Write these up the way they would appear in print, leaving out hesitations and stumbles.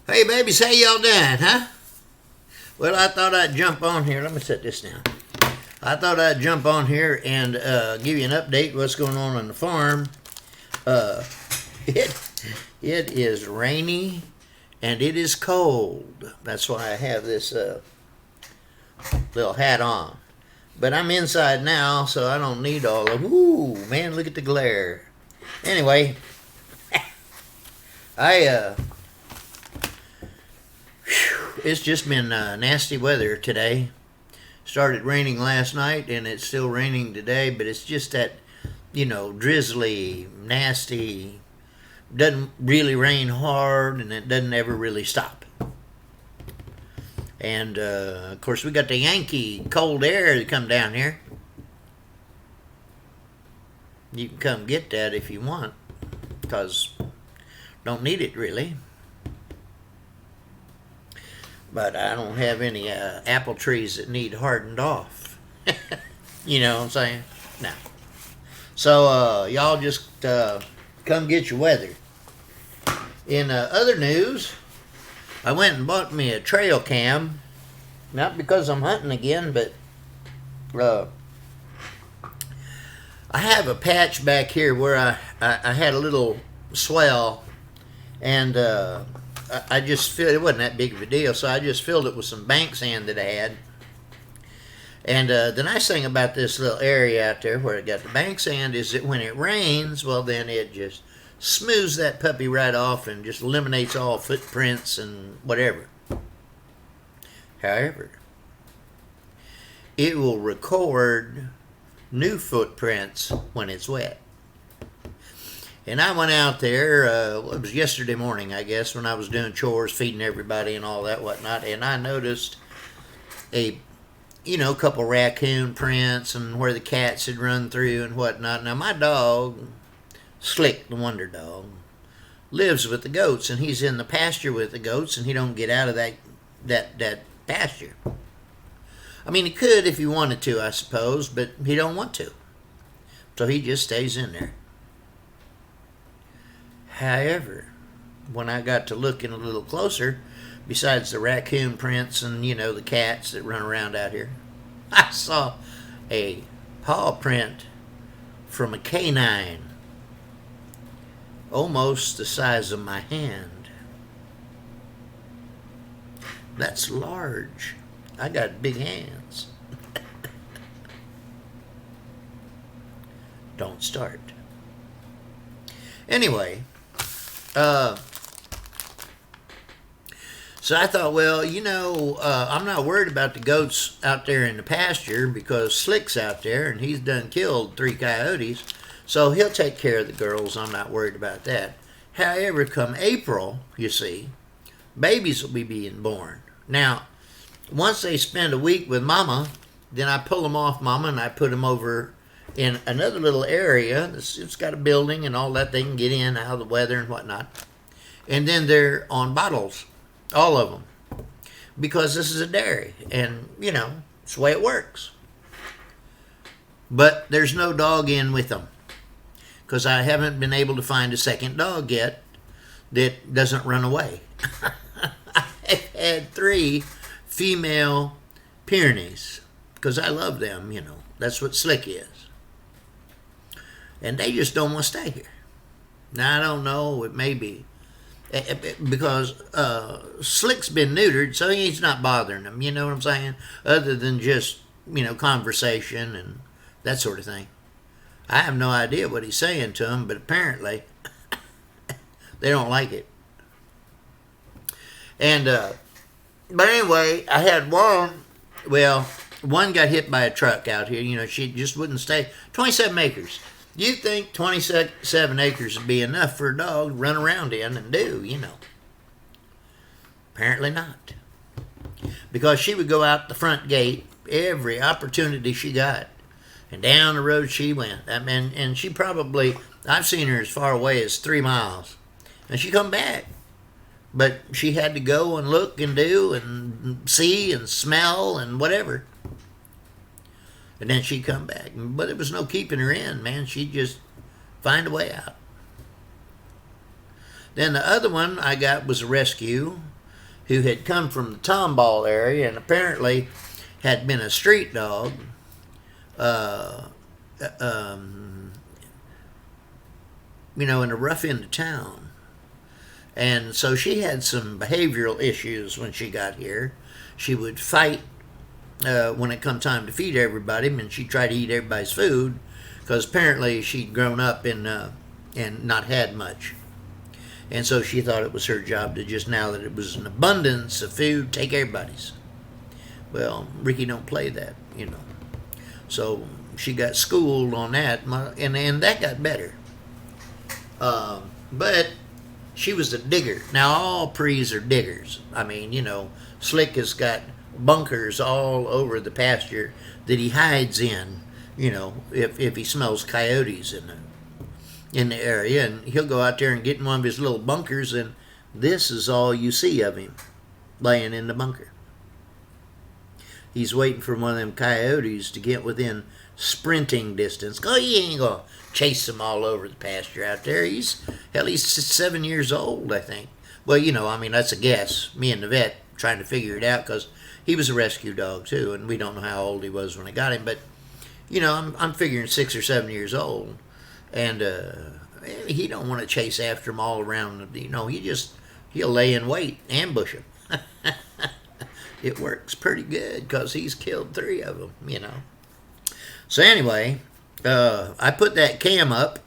Hey babies, how y'all doing, huh? Well, I thought I'd jump on here. Let me set this down. I thought I'd jump on here and give you an update what's going on the farm. Uh, it it is rainy and it is cold. That's why I have this little hat on. But I'm inside now, so I don't need all of. Ooh, man, look at the glare. Anyway, it's just been nasty weather today. Started raining last night and it's still raining today, but it's just that, drizzly, nasty, doesn't really rain hard and it doesn't ever really stop. And of course we got the Yankee cold air that come down here. You can come get that if you want, because don't need it really. But I don't have any apple trees that need hardened off. You know what I'm saying? No. So y'all just come get your weather. In other news, I went and bought me a trail cam. Not because I'm hunting again, but I have a patch back here where I had a little swell, and I just filled it. Wasn't that big of a deal, so I just filled it with some bank sand that I had. And the nice thing about this little area out there where it got the bank sand is that when it rains, well, then it just smooths that puppy right off and just eliminates all footprints and whatever. However, it will record new footprints when it's wet. And I went out there, it was yesterday morning, I guess, when I was doing chores, feeding everybody and all that whatnot, and I noticed a couple raccoon prints and where the cats had run through and whatnot. Now, my dog, Slick, the wonder dog, lives with the goats, and he's in the pasture with the goats, and he don't get out of that pasture. I mean, he could if he wanted to, I suppose, but he don't want to. So he just stays in there. However, when I got to looking a little closer, besides the raccoon prints and, the cats that run around out here, I saw a paw print from a canine almost the size of my hand. That's large. I got big hands. Don't start. Anyway, so I thought, well, I'm not worried about the goats out there in the pasture because Slick's out there and he's done killed 3 coyotes. So he'll take care of the girls. I'm not worried about that. However, come April, you see, babies will be being born. Now, once they spend a week with mama, then I pull them off mama and I put them over in another little area. It's got a building and all that. They can get in out of the weather and whatnot. And then they're on bottles, all of them, because this is a dairy. And, it's the way it works. But there's no dog in with them, because I haven't been able to find a second dog yet that doesn't run away. I've had 3 female Pyrenees, because I love them, That's what Slick is. And they just don't want to stay here. Now, I don't know, it may be because Slick's been neutered, so he's not bothering them, you know what I'm saying? Other than just, conversation and that sort of thing. I have no idea what he's saying to them, but apparently they don't like it. And, but anyway, I had one got hit by a truck out here. She just wouldn't stay. 27 acres. You'd think 27 acres would be enough for a dog to run around in and do, Apparently not. Because she would go out the front gate every opportunity she got. And down the road she went. And she probably, I've seen her as far away as 3 miles. And she come back. But she had to go and look and do and see and smell and whatever. And then she'd come back. But there was no keeping her in, man. She'd just find a way out. Then the other one I got was a rescue. who had come from the Tomball area and apparently had been a street dog. Uh, um, in a rough end of town. And so she had some behavioral issues when she got here. She would fight when it come time to feed everybody, and she'd try to eat everybody's food because apparently she'd grown up and not had much. And so she thought it was her job to just, now that it was an abundance of food, take everybody's. Well, Ricky don't play that. So she got schooled on that, and that got better. But she was a digger. Now, all prees are diggers. I mean, Slick has got bunkers all over the pasture that he hides in, if he smells coyotes in the area. And he'll go out there and get in one of his little bunkers, and this is all you see of him, laying in the bunker. He's waiting for one of them coyotes to get within sprinting distance. He ain't going to chase them all over the pasture out there. He's 7 years old, I think. Well, that's a guess. Me and the vet trying to figure it out because he was a rescue dog too, and we don't know how old he was when I got him. But, I'm figuring 6 or 7 years old. And he don't want to chase after them all around. He'll lay in wait, ambush them. It works pretty good because he's killed 3 of them, So anyway, I put that cam up,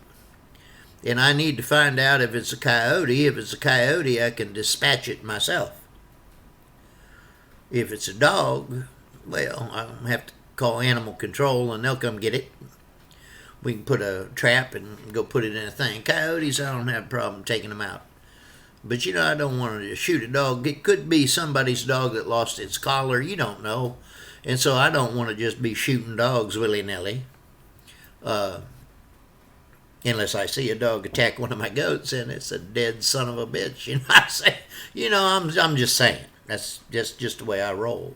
and I need to find out if it's a coyote. If it's a coyote, I can dispatch it myself. If it's a dog, well, I'll have to call animal control, and they'll come get it. We can put a trap and go put it in a thing. Coyotes, I don't have a problem taking them out. But, I don't want to shoot a dog. It could be somebody's dog that lost its collar. You don't know. And so I don't want to just be shooting dogs willy-nilly. Unless I see a dog attack one of my goats and it's a dead son of a bitch. I say, I'm just saying. That's just the way I roll,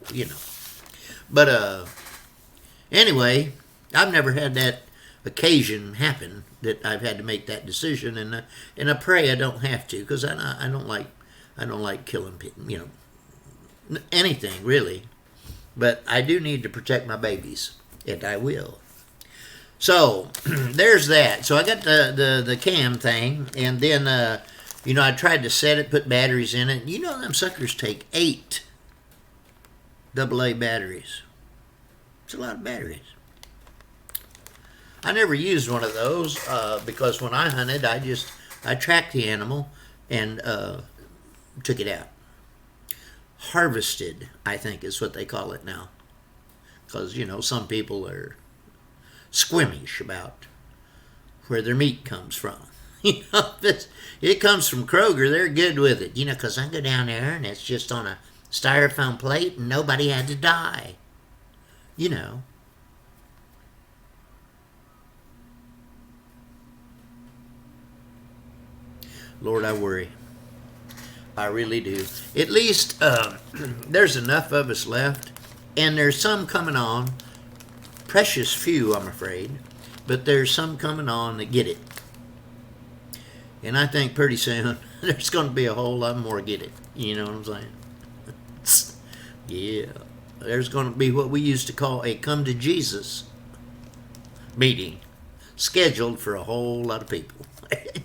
But anyway, I've never had that occasion happen that I've had to make that decision, and I pray I don't have to, because I don't like killing people, anything really. But I do need to protect my babies, and I will. So there's that. So I got the cam thing, and then I tried to set it, put batteries in it. Them suckers take 8 AA batteries. It's a lot of batteries. I never used one of those because when I hunted, I tracked the animal and took it out. Harvested, I think is what they call it now. Because, some people are squeamish about where their meat comes from. It comes from Kroger, they're good with it. Because I go down there and it's just on a styrofoam plate and nobody had to die. Lord, I worry. I really do. At least there's enough of us left, and there's some coming on. Precious few, I'm afraid, but there's some coming on that get it. And I think pretty soon there's going to be a whole lot more get it. You know what I'm saying? Yeah. There's going to be what we used to call a come to Jesus meeting scheduled for a whole lot of people.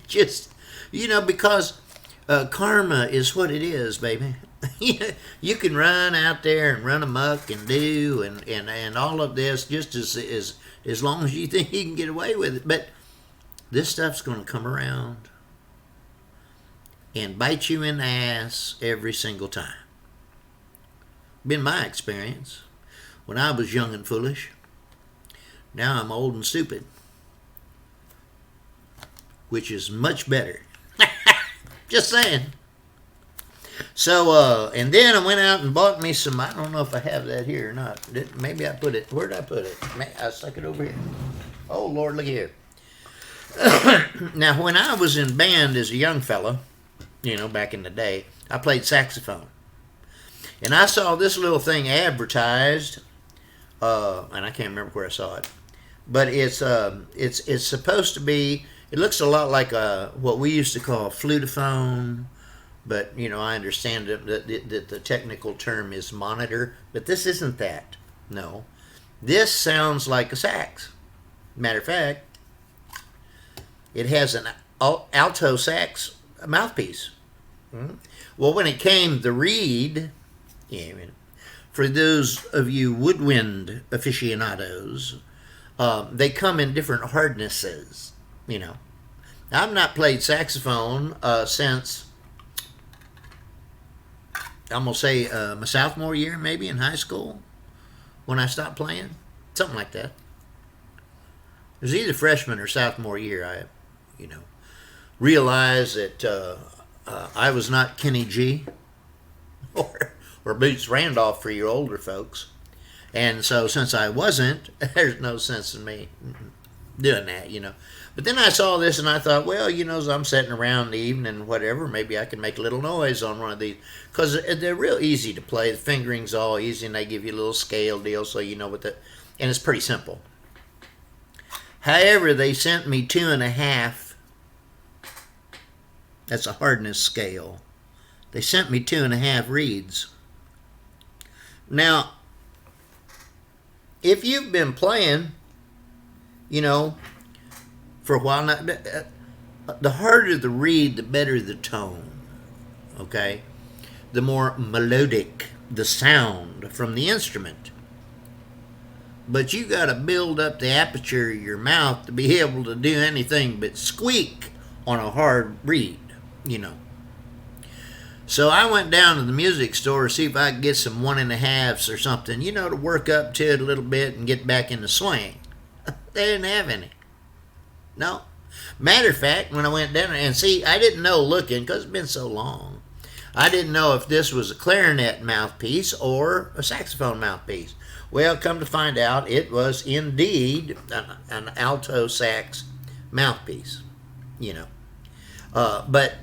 Just, because karma is what it is, baby. You can run out there and run amok and do and all of this just as long as you think you can get away with it. But this stuff's going to come around and bite you in the ass every single time. Been my experience when I was young and foolish. Now I'm old and stupid, which is much better. Just saying. So, and then I went out and bought me some, I don't know if I have that here or not. Maybe I put it, where did I put it? I stuck it over here. Oh, Lord, look here. Now, when I was in band as a young fella, back in the day, I played saxophone. And I saw this little thing advertised, and I can't remember where I saw it. But it's supposed to be, it looks a lot like what we used to call a flutophone, But, I understand that the technical term is monitor, but this isn't that. No. This sounds like a sax. Matter of fact, it has an alto sax mouthpiece. Well, when it came the reed, for those of you woodwind aficionados, they come in different hardnesses. I've not played saxophone since, I'm going to say, my sophomore year, maybe in high school, when I stopped playing. Something like that. It was either freshman or sophomore year. I, realized that I was not Kenny G or Boots Randolph for your older folks. And so since I wasn't, there's no sense in me doing that, But then I saw this and I thought, well, as I'm sitting around in the evening, whatever, maybe I can make a little noise on one of these. Because they're real easy to play. The fingering's all easy and they give you a little scale deal so you know what the... And it's pretty simple. However, they sent me 2.5. That's a hardness scale. They sent me 2.5 reeds. Now, if you've been playing, for a while now, the harder the reed, the better the tone. Okay? The more melodic the sound from the instrument. But you got to build up the aperture of your mouth to be able to do anything but squeak on a hard reed, So I went down to the music store to see if I could get some 1.5s or something, to work up to it a little bit and get back in the swing. They didn't have any. No. Matter of fact, when I went down and see, I didn't know looking, because it's been so long, I didn't know if this was a clarinet mouthpiece or a saxophone mouthpiece. Well, come to find out, it was indeed an alto sax mouthpiece, But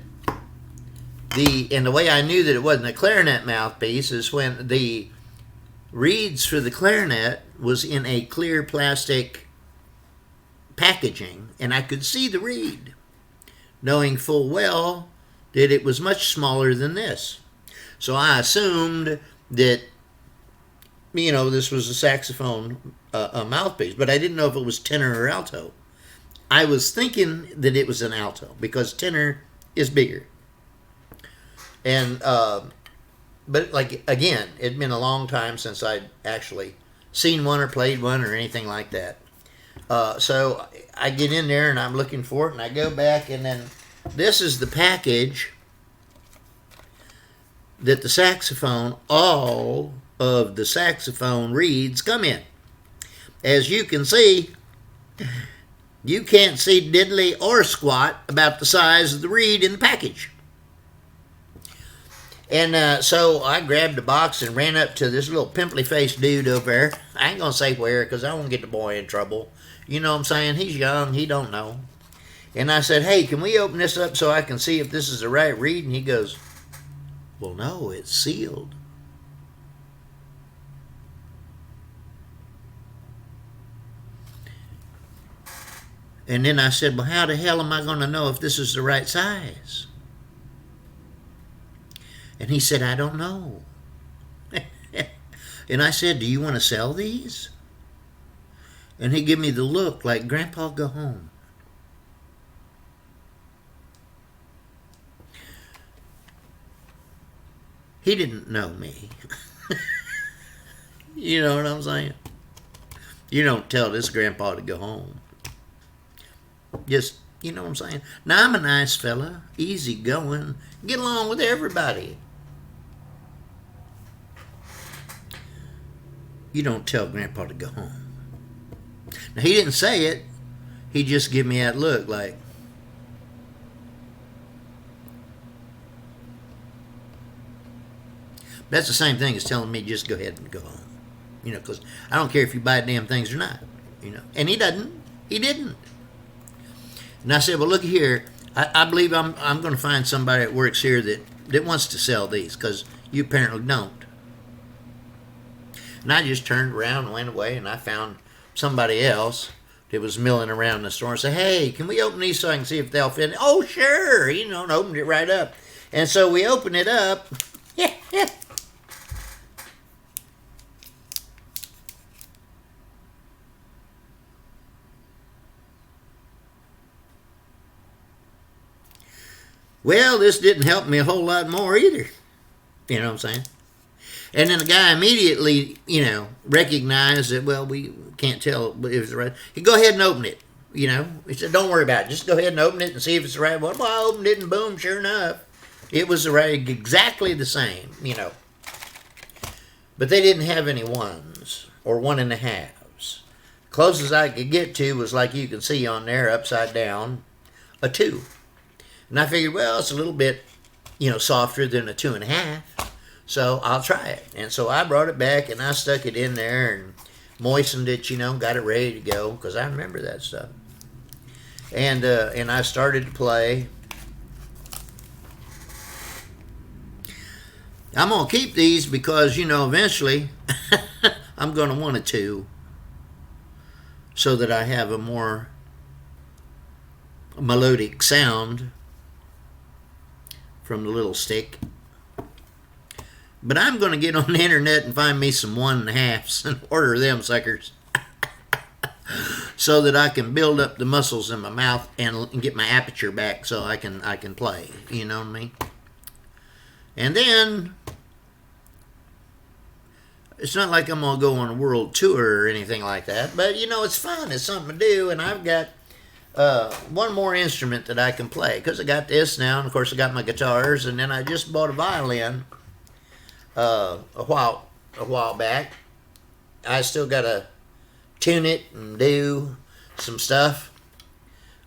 the way I knew that it wasn't a clarinet mouthpiece is when the reeds for the clarinet was in a clear plastic packaging, and I could see the reed, knowing full well that it was much smaller than this. So I assumed that, this was a saxophone a mouthpiece, but I didn't know if it was tenor or alto. I was thinking that it was an alto, because tenor is bigger. And, but again, it'd been a long time since I'd actually seen one or played one or anything like that. So I get in there and I'm looking for it, and I go back, and then this is the package that the saxophone, all of the saxophone reeds come in. As you can see, you can't see diddly or squat about the size of the reed in the package. And so I grabbed a box and ran up to this little pimply-faced dude over there. I ain't going to say where, because I won't get the boy in trouble. You know what I'm saying? He's young. He don't know. And I said, hey, can we open this up so I can see if this is the right reed? And he goes, well, no, it's sealed. And then I said, well, how the hell am I going to know if this is the right size? And he said, I don't know. And I said, do you want to sell these? And he gave me the look like, Grandpa, go home. He didn't know me. You know what I'm saying? You don't tell this grandpa to go home. Just, you know what I'm saying? Now, I'm a nice fella, easy going, get along with everybody. You don't tell grandpa to go home. Now, he didn't say it. He just gave me that look like, that's the same thing as telling me just go ahead and go home. Because I don't care if you buy damn things or not. And he doesn't. He didn't. And I said, well, look here. I believe I'm going to find somebody that works here that wants to sell these, because you apparently don't. And I just turned around and went away, and I found somebody else that was milling around the store and said, hey, can we open these so I can see if they'll fit? Oh, sure. And opened it right up. And so we open it up. Well, this didn't help me a whole lot more either. You know what I'm saying? And then the guy immediately, recognized that, well, we can't tell if it's the right. He go ahead and open it. He said, don't worry about it. Just go ahead and open it and see if it's the right one. Well, I opened it and boom, sure enough, it was the right, exactly the same, But they didn't have any ones or 1.5s. Closest I could get to was like you can see on there, upside down, a 2. And I figured, well, it's a little bit, softer than a 2.5. So I'll try it. And so I brought it back and I stuck it in there and moistened it, got it ready to go because I remember that stuff. And I started to play. I'm going to keep these because, eventually I'm going to want a 2 so that I have a more melodic sound from the little stick. But I'm going to get on the internet and find me some 1.5s and order them suckers so that I can build up the muscles in my mouth and get my aperture back so I can play. You know what I mean? And then it's not like I'm going to go on a world tour or anything like that, but it's fun. It's something to do, and I've got one more instrument that I can play because I got this now, and of course I got my guitars, and then I just bought a violin a while back. I still got to tune it and do some stuff.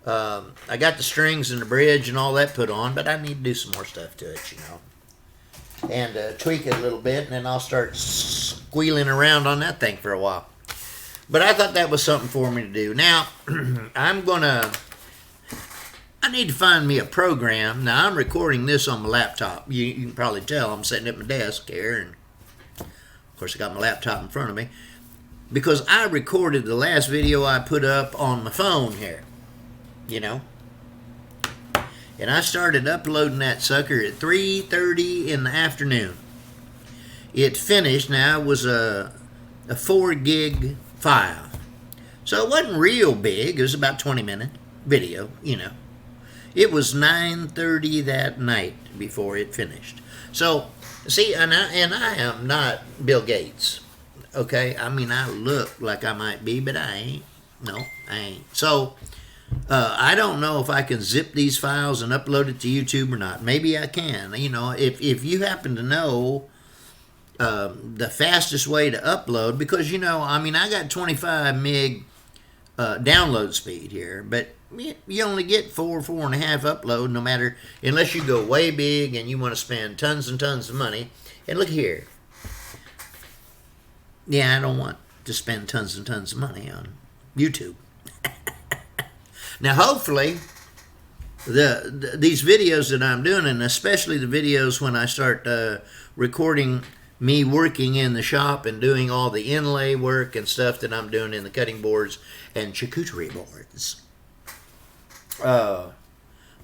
I got the strings and the bridge and all that put on, but I need to do some more stuff to it, and tweak it a little bit, and then I'll start squealing around on that thing for a while. But I thought that was something for me to do. Now, I need to find me a program. Now, I'm recording this on my laptop. You can probably tell I'm sitting at my desk here, and of course I got my laptop in front of me, because I recorded the last video I put up on my phone here, And I started uploading that sucker at 3:30 in the afternoon. It finished, now it was a 4 gig file. So it wasn't real big, it was about 20-minute video, It was 9:30 that night before it finished. So, see, and I am not Bill Gates, okay? I mean, I look like I might be, but I ain't. No, I ain't. So, I don't know if I can zip these files and upload it to YouTube or not. Maybe I can. If you happen to know the fastest way to upload, because, I got 25 meg download speed here, but you only get 4.5 upload, no matter, unless you go way big and you want to spend tons and tons of money. And look here. Yeah, I don't want to spend tons and tons of money on YouTube. Now, hopefully, these videos that I'm doing, and especially the videos when I start recording me working in the shop and doing all the inlay work and stuff that I'm doing in the cutting boards and charcuterie boards,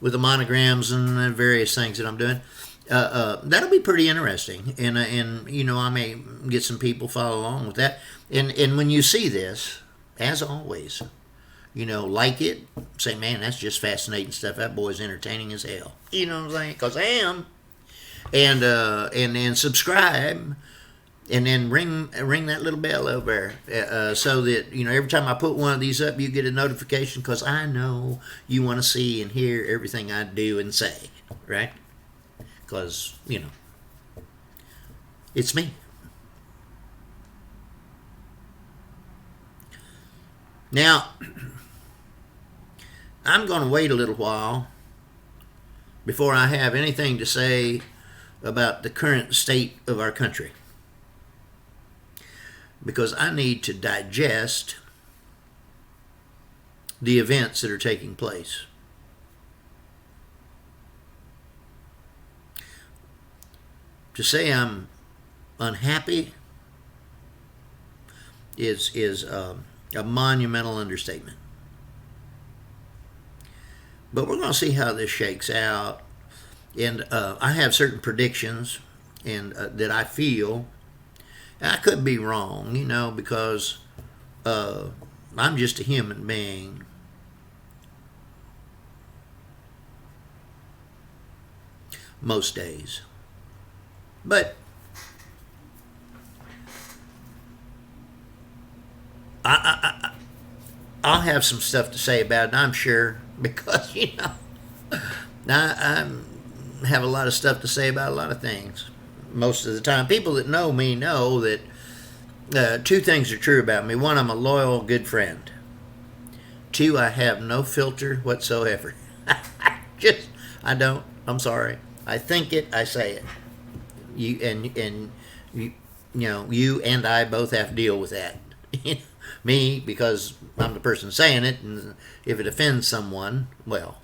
with the monograms and the various things that I'm doing, that'll be pretty interesting. And I may get some people follow along with that. And when you see this, as always, like it, say, man, that's just fascinating stuff. That boy's entertaining as hell. You know what I'm saying? Because I am. And then subscribe, and then ring that little bell over there, so that every time I put one of these up, you get a notification, because I know you want to see and hear everything I do and say, right? Because it's me. Now, I'm going to wait a little while before I have anything to say about the current state of our country, because I need to digest the events that are taking place. To say I'm unhappy is a monumental understatement. But we're going to see how this shakes out. And I have certain predictions and that I feel. And I could be wrong, because I'm just a human being. Most days. But I'll have some stuff to say about it, I'm sure, because, I have a lot of stuff to say about a lot of things. Most of the time, people that know me know that two things are true about me. One, I'm a loyal, good friend. Two, I have no filter whatsoever. I don't. I'm sorry. I think it, I say it. You you and I both have to deal with that. Me, because I'm the person saying it, and if it offends someone, well,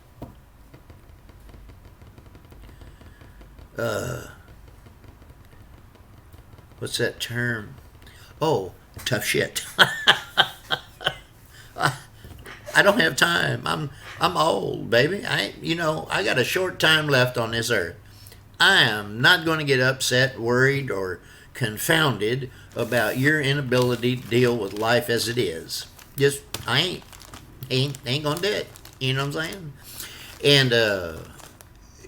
what's that term? Oh, tough shit. I don't have time. I'm old, baby. I got a short time left on this earth. I am not going to get upset, worried, or confounded about your inability to deal with life as it is. Just I ain't gonna do it. You know what I'm saying? And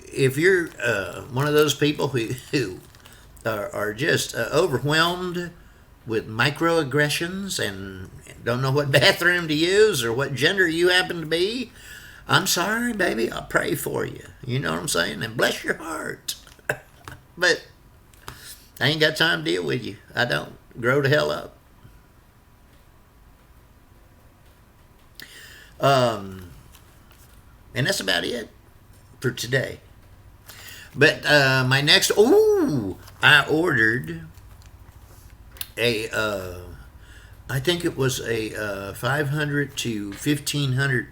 if you're one of those people who are just overwhelmed with microaggressions and don't know what bathroom to use or what gender you happen to be, I'm sorry, baby. I'll pray for you. You know what I'm saying? And bless your heart. But I ain't got time to deal with you. I don't. Grow the hell up. And that's about it for today. But my next, I ordered I think it was a 500 to 1500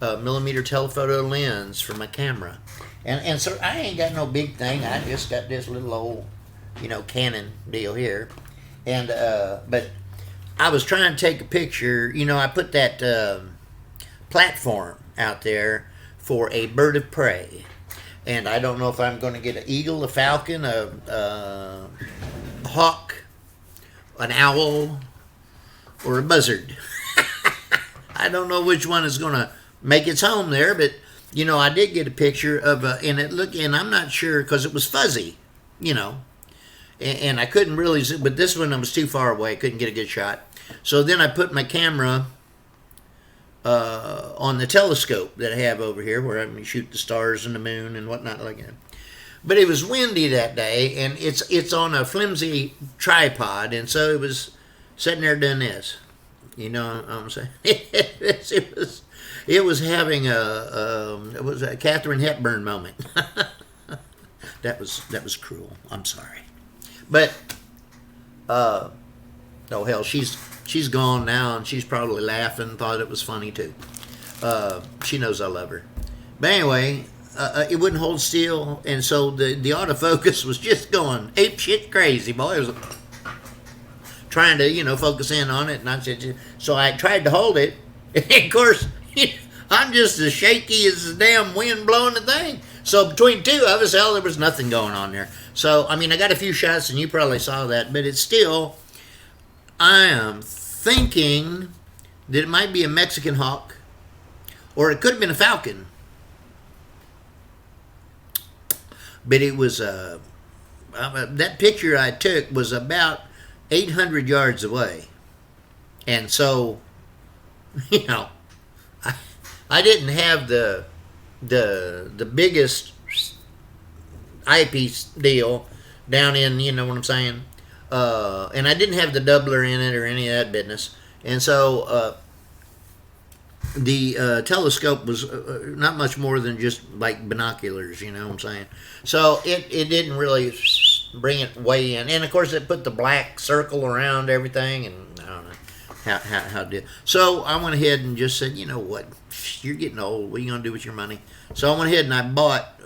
millimeter telephoto lens for my camera. And so I ain't got no big thing. I just got this little old, Canon deal here. And, but I was trying to take a picture. I put that platform out there for a bird of prey. And I don't know if I'm going to get an eagle, a falcon, a hawk, an owl, or a buzzard. I don't know which one is going to make its home there, but I did get a picture of and I'm not sure because it was fuzzy, and I couldn't really see, but this one I was too far away, couldn't get a good shot. So then I put my camera on the telescope that I have over here, where I can shoot the stars and the moon and whatnot like that. But it was windy that day, and it's on a flimsy tripod, and so it was sitting there doing this. You know what I'm saying? It was having it was a Katharine Hepburn moment. That was cruel. I'm sorry, but oh hell, she's gone now, and she's probably laughing. Thought it was funny too. She knows I love her. But anyway, it wouldn't hold still, and so the autofocus was just going ape shit crazy, boy. It was trying to focus in on it, and I said, so I tried to hold it, and of course I'm just as shaky as the damn wind blowing the thing. So between two of us, hell, there was nothing going on there. So I got a few shots, and you probably saw that, but it's still, I am thinking that it might be a Mexican hawk, or it could have been a falcon. But it was that picture I took was about 800 yards away, and so I didn't have the biggest eyepiece deal down in, you know what I'm saying, and I didn't have the doubler in it or any of that business, and so the telescope was not much more than just like binoculars, you know what I'm saying. So it didn't really bring it way in, and of course it put the black circle around everything, and I don't know how it did. So I went ahead and just said, you know what, you're getting old. What are you gonna do with your money? So I went ahead and I bought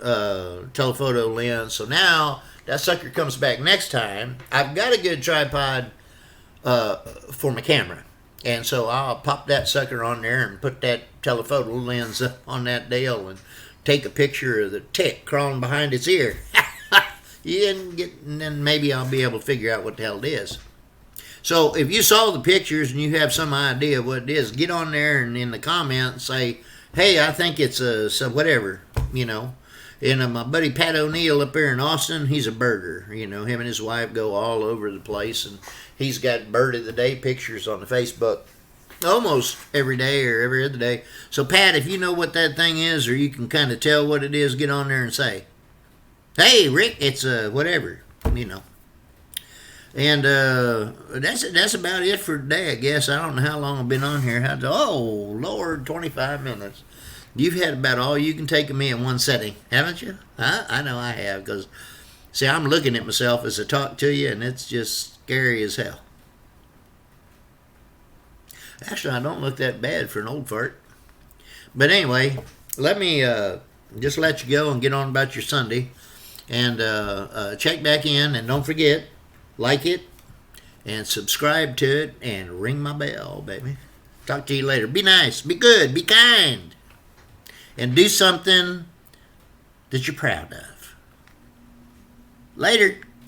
telephoto lens. So now that sucker comes back next time. I've got a good tripod for my camera. And so I'll pop that sucker on there and put that telephoto lens on that deal and take a picture of the tick crawling behind its ear. You didn't get, and then maybe I'll be able to figure out what the hell it is. So if you saw the pictures and you have some idea of what it is, get on there and in the comments say, hey, I think it's some whatever, you know. And my buddy Pat O'Neill up there in Austin, he's a birder. You know, him and his wife go all over the place, and he's got bird of the day pictures on the Facebook almost every day or every other day. So Pat, if you know what that thing is, or you can kind of tell what it is, get on there and say, hey, Rick, it's whatever, you know. And that's about it for today, I guess. I don't know how long I've been on here. Oh, Lord, 25 minutes. You've had about all you can take of me in one setting, haven't you? I know I have, because, see, I'm looking at myself as I talk to you, and it's just scary as hell. Actually, I don't look that bad for an old fart. But anyway, let me just let you go and get on about your Sunday. And check back in, and don't forget, like it, and subscribe to it, and ring my bell, baby. Talk to you later. Be nice, be good, be kind, and do something that you're proud of. Later.